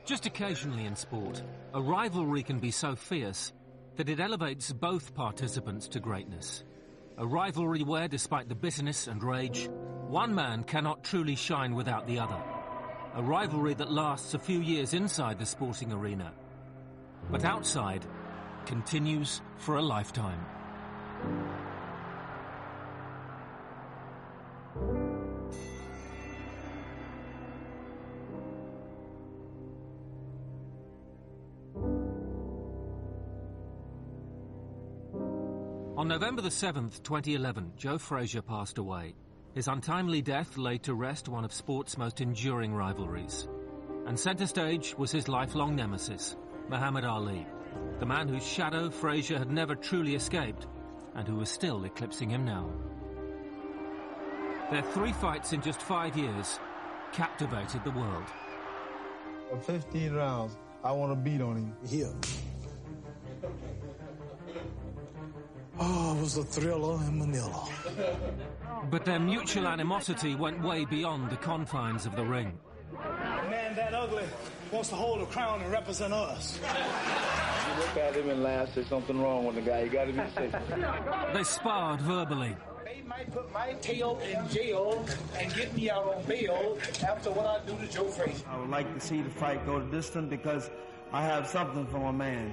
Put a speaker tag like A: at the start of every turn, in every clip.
A: Just occasionally in sport, a rivalry can be so fierce that it elevates both participants to greatness. A rivalry where, despite the bitterness and rage, one man cannot truly shine without the other. A rivalry that lasts a few years inside the sporting arena, but outside continues for a lifetime. On November the 7th, 2011, Joe Frazier passed away. His untimely death laid to rest one of sport's most enduring rivalries. And centre stage was his lifelong nemesis, Muhammad Ali, the man whose shadow Frazier had never truly escaped and who was still eclipsing him now. Their 3 fights in just 5 years captivated the world.
B: For 15 rounds, I want to beat on him.
C: Here. Oh, it was a thriller in Manila.
A: But their mutual animosity went way beyond the confines of the ring.
D: A man that ugly wants to hold a crown and represent us.
E: You look at him and laugh, there's something wrong with the guy. You got to be safe.
A: They sparred verbally.
D: They might put my tail in jail and get me out on bail after what I do to Joe Frazier.
F: I would like to see the fight go the distance because I have something for my man.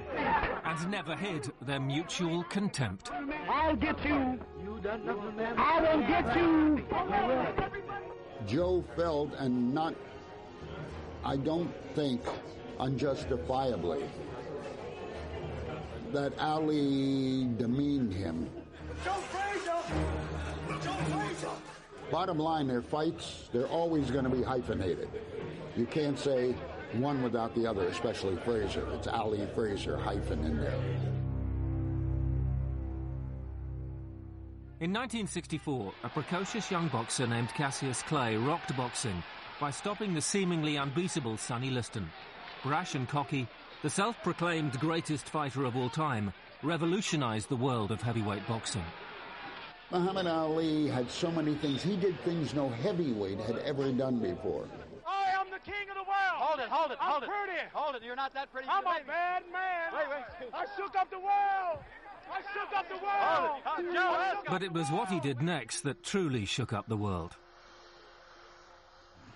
A: And never hid their mutual contempt.
G: I'll get you. You done nothing, man. I will get you.
H: Joe felt, and not, I don't think unjustifiably, that Ali demeaned him.
D: Joe Frazier! Joe Frazier!
H: Bottom line, their fights, they're always going to be hyphenated. You can't say one without the other, especially Frazier. It's Ali Frazier hyphen in there.
A: In 1964, a precocious young boxer named Cassius Clay rocked boxing by stopping the seemingly unbeatable Sonny Liston. Brash and cocky, the self-proclaimed greatest fighter of all time revolutionized the world of heavyweight boxing.
H: Muhammad Ali had so many things. He did things no heavyweight had ever done before.
G: I am the king of the world. Hold it.
I: I'm pretty. Hold it. You're not that pretty.
G: I'm a bad man.
I: Wait.
G: I shook up the world.
I: Hold it. Joe.
A: But it was what he did next that truly shook up the world.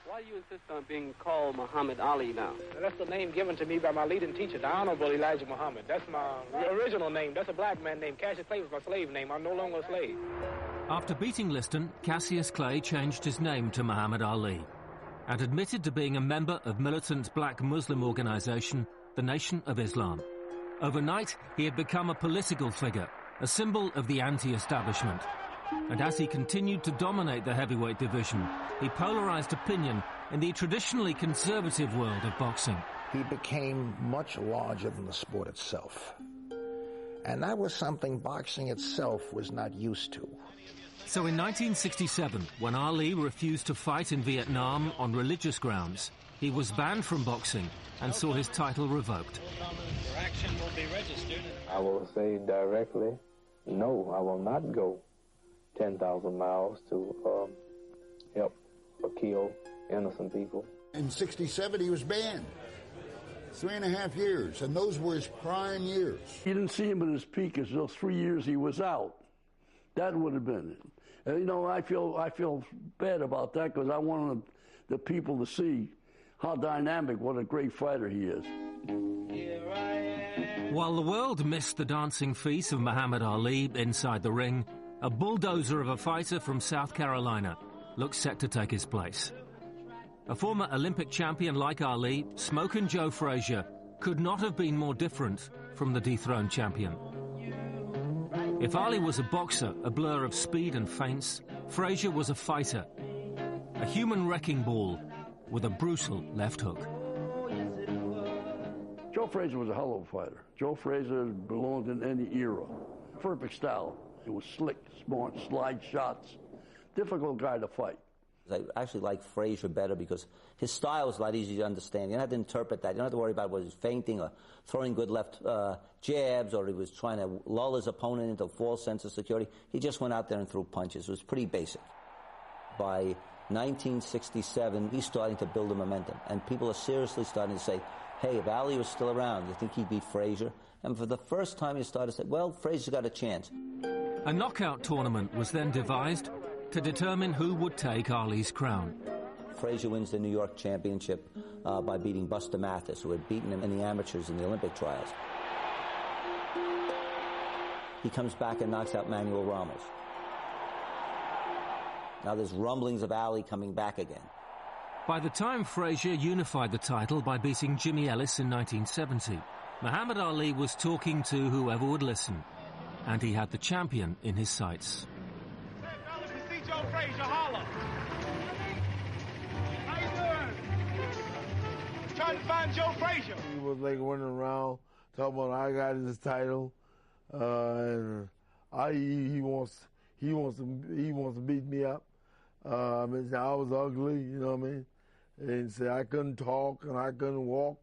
J: Why do you insist on being called Muhammad Ali now?
E: That's the name given to me by my leading teacher, the Honorable Elijah Muhammad. That's my original name. That's a black man named Cassius Clay was my slave name. I'm no longer a slave.
A: After beating Liston, Cassius Clay changed his name to Muhammad Ali and admitted to being a member of militant black Muslim organization, the Nation of Islam. Overnight, he had become a political figure, a symbol of the anti-establishment. And as he continued to dominate the heavyweight division, he polarized opinion in the traditionally conservative world of boxing.
C: He became much larger than the sport itself. And that was something boxing itself was not used to.
A: So in 1967, when Ali refused to fight in Vietnam on religious grounds, he was banned from boxing and saw his title revoked.
D: Your action will be registered.
E: I will say directly, no, I will not go 10,000 miles to help or kill innocent people.
H: In 67, he was banned. 3.5 years, and those were his prime years.
K: You didn't see him at his peak as those 3 years he was out. That would have been it. You know, I feel bad about that because I wanted the people to see how dynamic, what a great fighter he is.
A: While the world missed the dancing feet of Muhammad Ali inside the ring, a bulldozer of a fighter from South Carolina looked set to take his place. A former Olympic champion like Ali, Smokin' Joe Frazier, could not have been more different from the dethroned champion. If Ali was a boxer, a blur of speed and feints, Frazier was a fighter, a human wrecking ball with a brutal left hook.
K: Joe Frazier was a hell of a fighter. Joe Frazier belonged in any era. Perfect style. He was slick, smart, slide shots. Difficult guy to fight.
L: I actually like Frazier better because his style was a lot easier to understand. You don't have to interpret that. You don't have to worry about whether he's feinting or throwing good left jabs or he was trying to lull his opponent into a false sense of security. He just went out there and threw punches. It was pretty basic. By 1967, he's starting to build a momentum, and people are seriously starting to say, hey, if Ali was still around, you think he'd beat Frazier? And for the first time, you started to say, well, Frazier's got a chance.
A: A knockout tournament was then devised to determine who would take Ali's crown.
L: Frazier wins the New York Championship by beating Buster Mathis, who had beaten him in the amateurs in the Olympic trials. He comes back and knocks out Manuel Ramos. Now there's rumblings of Ali coming back again.
A: By the time Frazier unified the title by beating Jimmy Ellis in 1970, Muhammad Ali was talking to whoever would listen, and he had the champion in his sights.
D: Hey, fellas, to see Joe Frazier, holla. How you doing? Trying to find Joe Frazier.
B: He was like running around talking about I got his title, and he wants to beat me up. I was ugly, you know what I mean? And say I couldn't talk and I couldn't walk.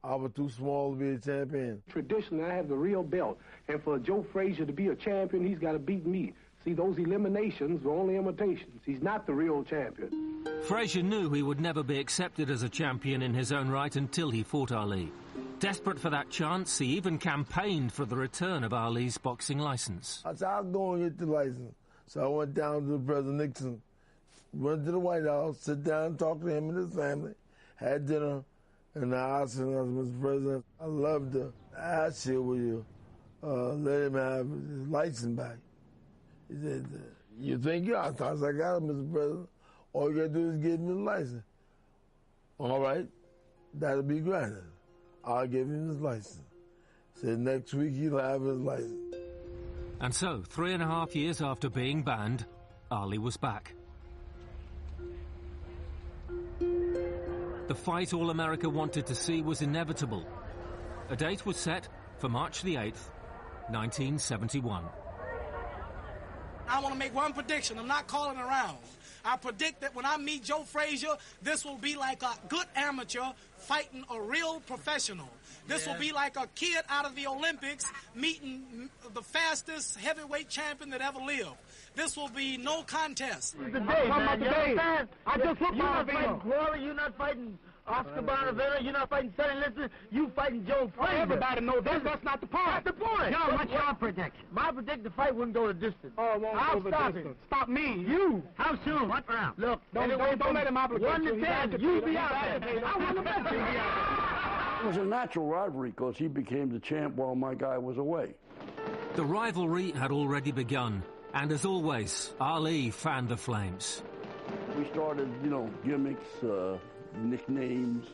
B: I was too small to be a champion.
M: Traditionally, I have the real belt. And for Joe Frazier to be a champion, he's got to beat me. See, those eliminations were only imitations. He's not the real champion.
A: Frazier knew he would never be accepted as a champion in his own right until he fought Ali. Desperate for that chance, he even campaigned for the return of Ali's boxing license.
B: I said, I'll go and get the license. So I went down to President Nixon, went to the White House, sit down, talk to him and his family, had dinner, and I asked him, Mr. President, I'd love to ask you, will you let him have his license back? He said, you think you are? I said, I got it, Mr. President. All you got to do is give me the license. All right, that'll be granted. I'll give him his license. Said next week he'll have his license.
A: And so, 3.5 years after being banned, Ali was back. The fight all America wanted to see was inevitable. A date was set for March the 8th, 1971.
D: I want to make one prediction. I'm not calling around. I predict that when I meet Joe Frazier, this will be like a good amateur fighting a real professional. This will be like a kid out of the Olympics meeting the fastest heavyweight champion that ever lived. This will be no contest.
G: The day, man. I just looked. You're not fighting Glory. You're not fighting Oscar Bonavera. You're not fighting Sonny Liston. You fighting Joe Frazier.
M: Everybody knows that. That's not the point.
G: That's the point.
M: Yo, what's your prediction?
G: My prediction, the fight wouldn't go the distance.
M: Oh, it won't go the distance. Stop me. You.
G: How soon? What round? Look,
M: don't let him obligate
G: 1 to 10. You be out there. I want to bet you.
K: It was a natural rivalry because he became the champ while my guy was away.
A: The rivalry had already begun, and as always, Ali fanned the flames.
K: We started, gimmicks, nicknames.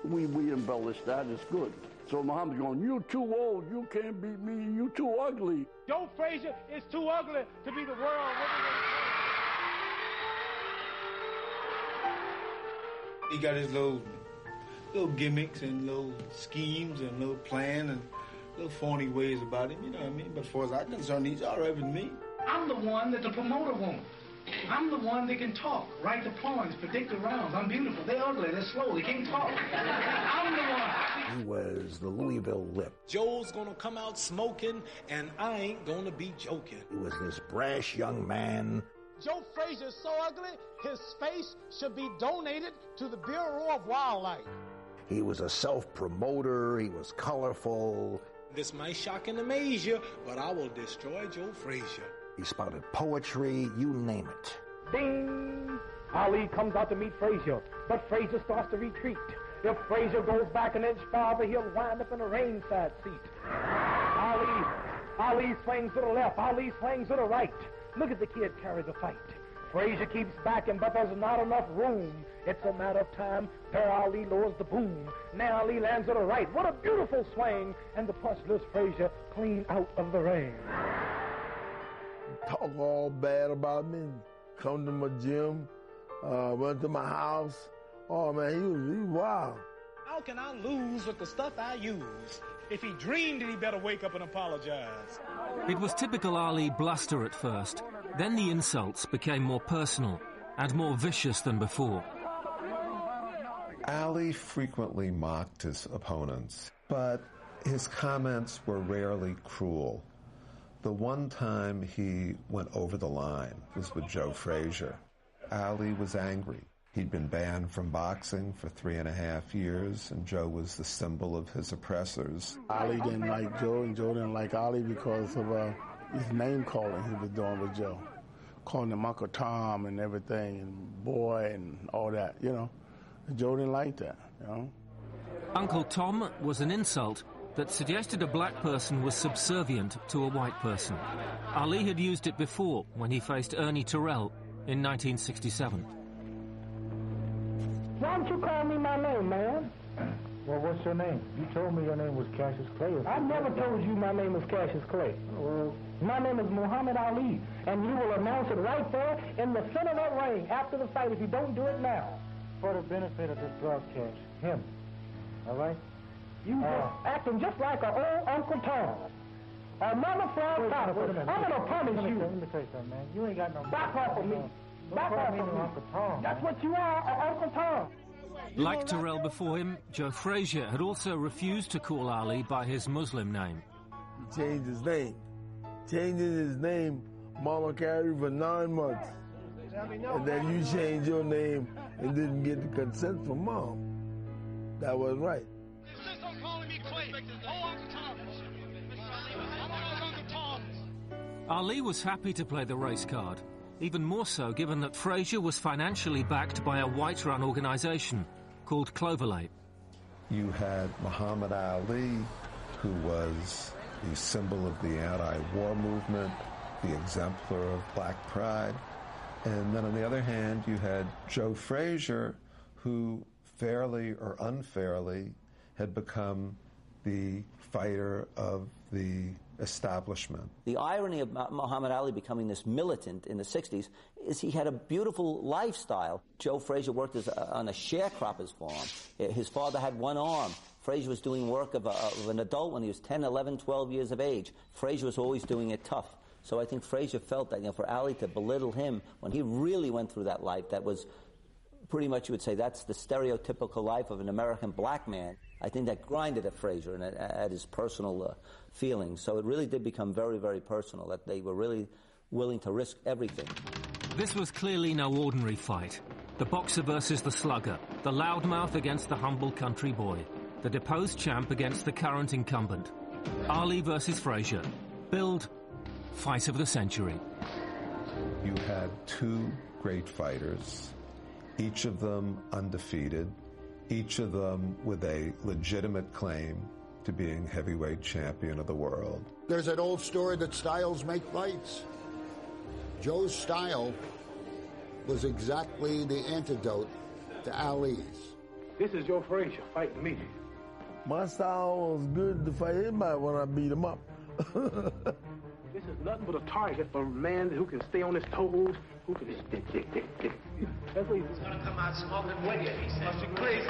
K: We embellished that. It's good. So Muhammad's going, you too old, you can't beat me, you too ugly.
D: Joe Frazier is too ugly to be the world.
N: He got his little gimmicks and little schemes and little plan and little phony ways about him, you know what I mean? But as far as I'm concerned, he's all right with me.
D: I'm the one that the promoter wants. I'm the one that can talk, write the poems, predict the rounds. I'm beautiful. They're ugly. They're slow. They can't talk. I'm the one.
C: He was the Louisville Lip.
D: Joe's going to come out smoking, and I ain't going to be joking.
C: He was this brash young man.
D: Joe Frazier's so ugly, his face should be donated to the Bureau of Wildlife.
C: He was a self-promoter. He was colorful.
D: This might shock and amaze you, but I will destroy Joe Frazier.
C: He spouted poetry, you name it.
M: Ding! Ali comes out to meet Frazier, but Frazier starts to retreat. If Frazier goes back an inch farther, he'll wind up in a ringside seat. Ali swings to the left. Ali swings to the right. Look at the kid carry the fight. Frazier keeps backing, but there's not enough room. It's a matter of time. There Ali lowers the boom. Now Ali lands to the right. What a beautiful swing. And the punch lifts Frazier clean out of the ring.
B: Talk all bad about me. Come to my gym. Went to my house. Oh, man, he was wild.
D: How can I lose with the stuff I use? If he dreamed it, he better wake up and apologize.
A: It was typical Ali bluster at first. Then the insults became more personal and more vicious than before.
O: Ali frequently mocked his opponents, but his comments were rarely cruel. The one time he went over the line was with Joe Frazier. Ali was angry. He'd been banned from boxing for 3.5 years, and Joe was the symbol of his oppressors.
P: Ali didn't like Joe, and Joe didn't like Ali because of his name calling he was doing with Joe. Calling him Uncle Tom and everything, and boy, and all that, you know. Joe didn't like that, you know.
A: Uncle Tom was an insult that suggested a black person was subservient to a white person. Ali had used it before when he faced Ernie Terrell in 1967.
M: Why don't you call me my name, man?
Q: Well, what's your name? You told me your name was Cassius Clay.
M: I never told you my name was Cassius Clay. Well, my name is Muhammad Ali, and you will announce it right there in the center of that ring after the fight if you don't do it now.
Q: For the benefit of this broadcast, him. All right?
M: You acting just like an old Uncle Tom. Another fraud copper. I'm going to punish you.
Q: Let me tell you something, man. You ain't got no...
M: Back off of me. Back off of me.
Q: Uncle Tom.
M: That's what you are, Uncle Tom.
A: Like Terrell before him, Joe Frazier had also refused to call Ali by his Muslim name.
B: He changed his name. Changing his name, Mama carried for 9 months. And then you changed your name and didn't get the consent from Mom. That was right.
A: Ali was happy to play the race card, even more so given that Frazier was financially backed by a white-run organization called Cloverleaf.
O: You had Muhammad Ali, who was the symbol of the anti-war movement, the exemplar of black pride. And then on the other hand, you had Joe Frazier, who fairly or unfairly had become the fighter of the establishment.
L: The irony of Muhammad Ali becoming this militant in the 60s is he had a beautiful lifestyle. Joe Frazier worked on a sharecropper's farm. His father had one arm. Frazier was doing work of an adult when he was 10, 11, 12 years of age. Frazier was always doing it tough. So I think Frazier felt that, you know, for Ali to belittle him when he really went through that life, that was pretty much, you would say, that's the stereotypical life of an American black man. I think that grinded at Frazier and at his personal feelings. So it really did become very, very personal, that they were really willing to risk everything.
A: This was clearly no ordinary fight. The boxer versus the slugger, the loudmouth against the humble country boy, the deposed champ against the current incumbent. Ali versus Frazier. Billed fight of the century.
O: You had two great fighters, each of them undefeated, each of them with a legitimate claim to being heavyweight champion of the world.
H: There's that old story that styles make fights. Joe's style was exactly the antidote to Ali's.
M: This is Joe Frazier fighting me.
B: My style was good to fight anybody when I beat him up.
M: This is nothing but a target for a man who can stay on his toes, who can... That's what he's going to come out smoking with you, he said. Must be crazy.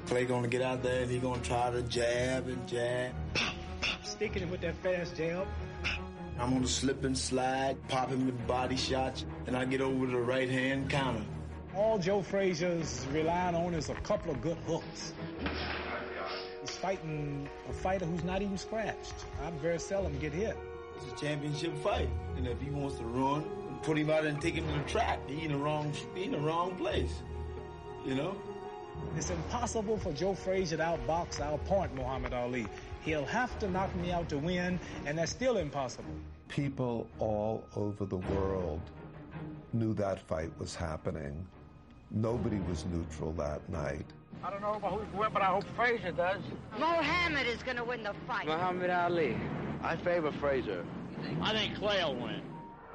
N: Clay going to get out there and he's going to try to jab and jab.
D: Sticking him with that fast jab.
N: I'm going to slip and slide, pop him with body shots, and I get over to the right-hand counter.
D: All Joe Frazier's relying on is a couple of good hooks. He's fighting a fighter who's not even scratched. I very seldom get hit.
N: It's a championship fight, and if he wants to run, put him out and take him to the track. He in the wrong place, you know.
D: It's impossible for Joe Frazier to outbox, outpoint Muhammad Ali. He'll have to knock me out to win, and that's still impossible.
O: People all over the world knew that fight was happening. Nobody was neutral that night.
G: I don't know about who's win, but I hope Frazier does.
R: Mohammed is going to win the fight.
J: Muhammad Ali.
F: I favor Frazier.
G: I think Clay will win.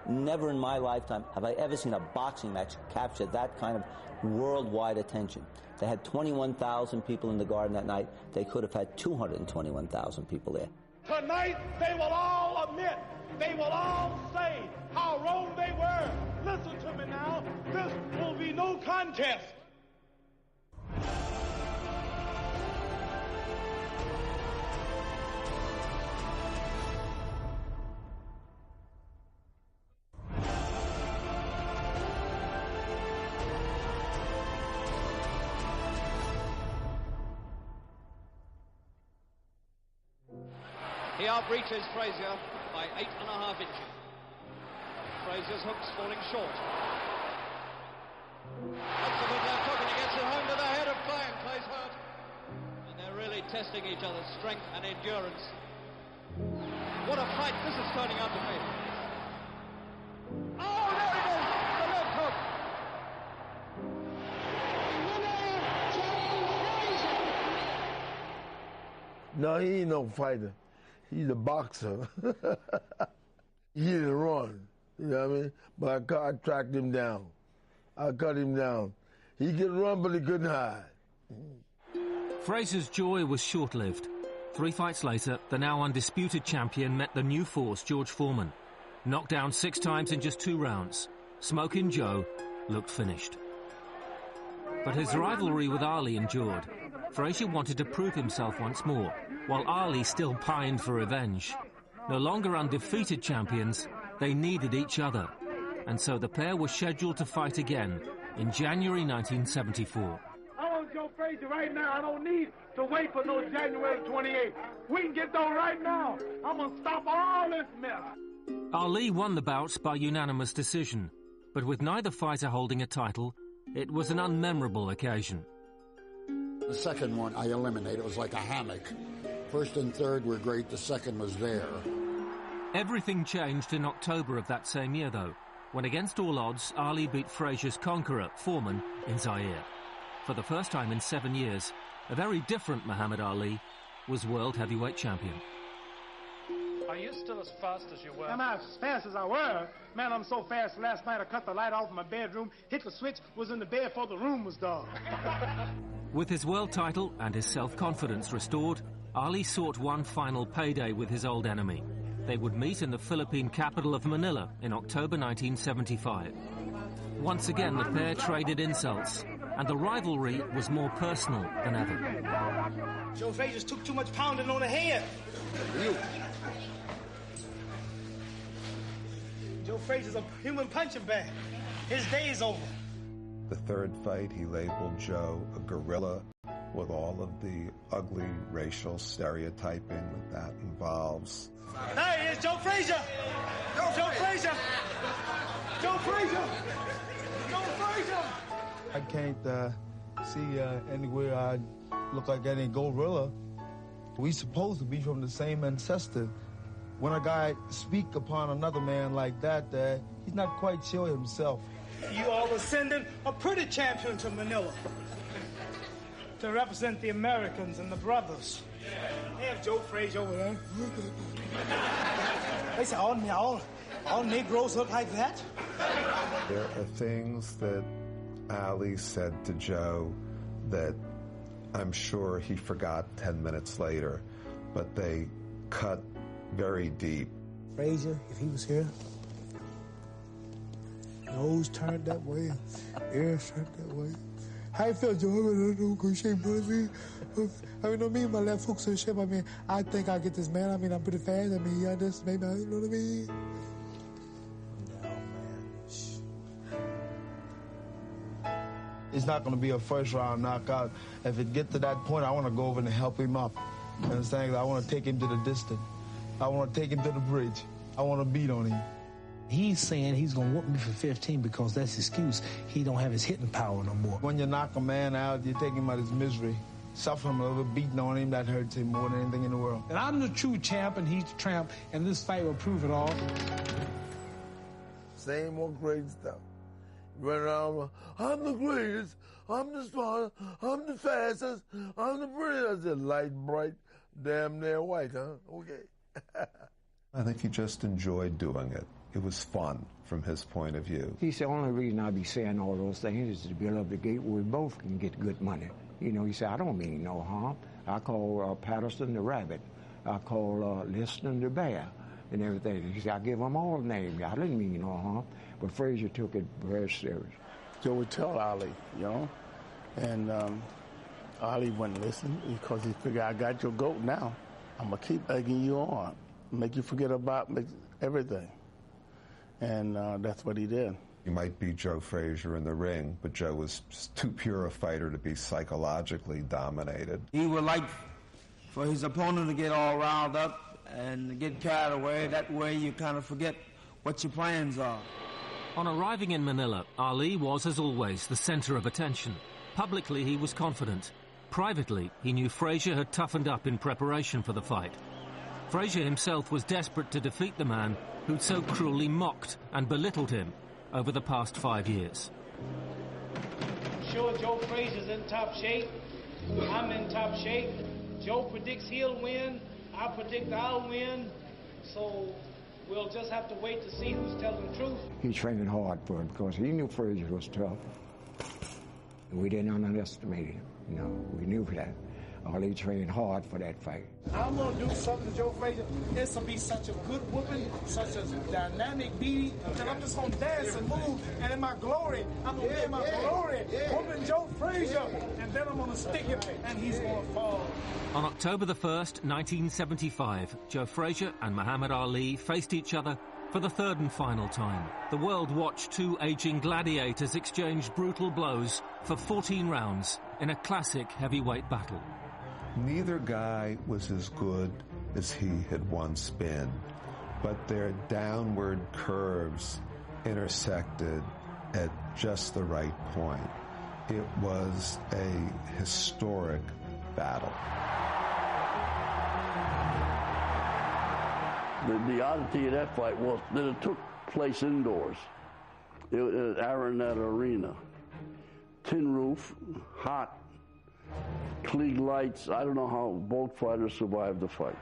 L: Never in my lifetime have I ever seen a boxing match capture that kind of worldwide attention. They had 21,000 people in the Garden that night. They could have had 221,000 people there.
M: Tonight, they will all admit, they will all say how wrong they were. Listen to me now. This will be no contest.
I: He outreaches Frazier by 8.5 inches. Frazier's hook's falling short. That's a good left hook, and he gets it home to the head of Clay, and Clay's hurt. And they're really testing each other's strength and endurance. What a fight this is turning out to be. Oh, there it is! The left hook!
B: No, he ain't no fighter. He's a boxer. He didn't run, you know what I mean? But I tracked him down. I cut him down. He could run, but he couldn't hide.
A: Frazier's joy was short-lived. 3 fights later, the now undisputed champion met the new force, George Foreman. Knocked down 6 times in just 2 rounds, Smokin' Joe looked finished. But his rivalry with Ali endured. Frazier wanted to prove himself once more, while Ali still pined for revenge. No longer undefeated champions, they needed each other. And so the pair were scheduled to fight again in January 1974.
M: I want Joe Frazier right now. I don't need to wait for no January 28th. We can get those right now. I'm going to stop all this mess.
A: Ali won the bouts by unanimous decision, but with neither fighter holding a title, it was an unmemorable occasion.
H: The second one I eliminated. It was like a hammock. First and third were great. The second was there.
A: Everything changed in October of that same year, though, when against all odds, Ali beat Frazier's conqueror, Foreman, in Zaire. For the first time in 7 years, a very different Muhammad Ali was world heavyweight champion.
S: Are you still as fast as you were?
M: I'm not as fast as I were. Man, I'm so fast last night I cut the light off in my bedroom, hit the switch, was in the bed before the room was dark.
A: With his world title and his self-confidence restored, Ali sought one final payday with his old enemy. They would meet in the Philippine capital of Manila in October 1975. Once again, the pair traded insults, and the rivalry was more personal than ever.
D: Joe Frazier took too much pounding on the head. Joe Frazier's a human punching bag. His day is over.
O: The third fight, he labeled Joe a gorilla with all of the ugly racial stereotyping that involves.
D: There he is, Joe Frazier! Joe Frazier! Joe Frazier! Joe Frazier!
N: I can't see anywhere I look like any gorilla. We supposed to be from the same ancestor. When a guy speak upon another man like that, he's not quite sure himself.
D: You all are sending a pretty champion to Manila to represent the Americans and the brothers. They have Joe Frazier over there. They say all Negroes look like that.
O: There are things that Ali said to Joe that I'm sure he forgot 10 minutes later, but they cut very deep.
T: Frazier, if he was here, nose turned that way, ears turned that way. How you feel, Joe? I don't go shape, I mean, me and my left hook's in shape. I mean, I think I get this man. I mean, I'm pretty fast. I mean, yeah, this, maybe, you know what I mean? No, man.
N: It's not going to be a first-round knockout. If it gets to that point, I want to go over and help him up. You understand? I want to take him to the distance. I want to take him to the bridge. I want to beat on him.
T: He's saying he's going to whoop me for 15 because that's his excuse. He don't have his hitting power no more.
N: When you knock a man out, you take him out of his misery. Suffer him a little beating on him, that hurts him more than anything in the world.
T: And I'm the true champ, and he's the tramp, and this fight will prove it all.
B: Same old great stuff. Run around, I'm the greatest, I'm the smartest, I'm the fastest, I'm the prettiest. Just light, bright, damn near white, huh? Okay.
O: I think he just enjoyed doing it. It was fun from his point of view.
U: He said, the only reason I be saying all those things is to build up the gate where we both can get good money. You know, he said, I don't mean no harm. I call Patterson the rabbit. I call Liston the bear and everything. He said, I give them all names. I didn't mean no harm. But Frazier took it very serious.
P: Joe would tell Ali, you know, and Ali wouldn't listen because he figured, I got your goat now. I'm going to keep egging you on, make you forget about everything. And that's what he did.
O: You might beat Joe Frazier in the ring, but Joe was just too pure a fighter to be psychologically dominated.
F: He would like for his opponent to get all riled up and get carried away. That way you kind of forget what your plans are.
A: On arriving in Manila, Ali was, as always, the centre of attention. Publicly, he was confident. Privately, he knew Frazier had toughened up in preparation for the fight. Frazier himself was desperate to defeat the man who'd so cruelly mocked and belittled him over the past 5 years.
D: I'm sure Joe Frazier's in top shape. I'm in top shape. Joe predicts he'll win. I predict I'll win. So we'll just have to wait to see who's telling the truth.
U: He trained hard for it because he knew Frazier was tough. We didn't underestimate him. You know, we knew that. Ali trained hard for that fight.
D: I'm going to do something to Joe Frazier. This will be such a good whooping, such a dynamic beating, that I'm just going to dance and move. And in my glory, I'm going to be in my glory, whooping Joe Frazier. And then I'm going to stick him, and he's going to fall.
A: On October the 1st, 1975, Joe Frazier and Muhammad Ali faced each other for the third and final time. The world watched two aging gladiators exchange brutal blows for 14 rounds in a classic heavyweight battle.
O: Neither guy was as good as he had once been, but their downward curves intersected at just the right point. It was a historic battle.
K: The oddity of that fight was that it took place indoors. It was at Araneta Arena. Tin roof, hot, Klieg lights. I don't know how both fighters survived the fight.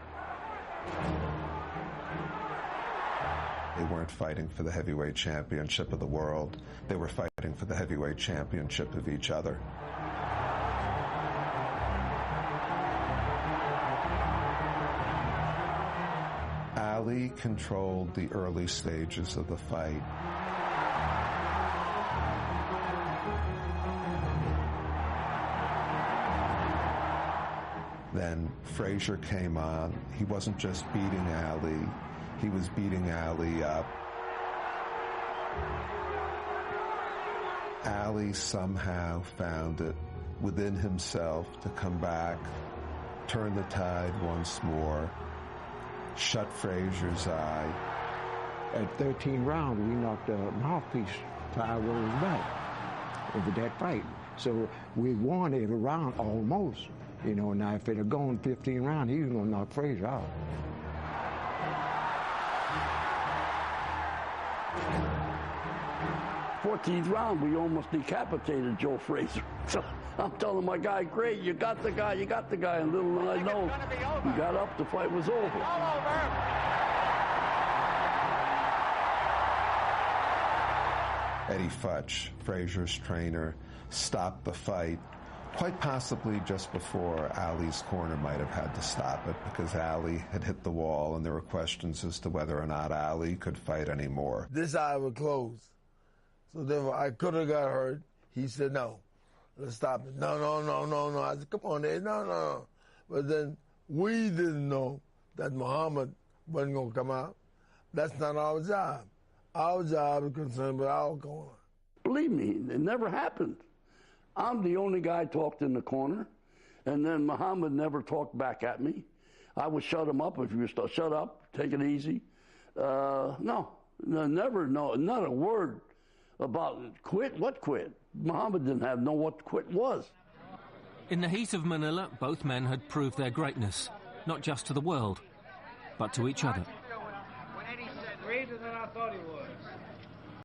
O: They weren't fighting for the heavyweight championship of the world. They were fighting for the heavyweight championship of each other. Ali controlled the early stages of the fight. Then Frazier came on. He wasn't just beating Ali, he was beating Ali up. Ali somehow found it within himself to come back, turn the tide once more, shut Frazier's eye.
U: At 13 rounds, we knocked the mouthpiece 5 rows back over that fight. So we won every round almost. You know, now if it had gone 15 rounds, he was going to knock Frazier out.
K: '14th round, we almost decapitated Joe Frazier. So I'm telling my guy, great, you got the guy, and little did I know, he got up, the fight was over.
D: All over.
O: Eddie Futch, Frazier's trainer, stopped the fight, quite possibly just before Ali's corner might have had to stop it, because Ali had hit the wall and there were questions as to whether or not Ali could fight anymore.
B: This eye was closed. So therefore, I could have got hurt. He said, no, let's stop it. No. I said, come on, Ed, no. But then we didn't know that Muhammad wasn't going to come out. That's not our job. Our job is concerned with our corner.
K: Believe me, it never happened. I'm the only guy talked in the corner, and then Muhammad never talked back at me. I would shut him up if you were shut up, take it easy. Never, not a word about quit. What quit? Muhammad didn't know what quit was.
A: In the heat of Manila, both men had proved their greatness, not just to the world, but to each other.
D: Greater than I thought he was.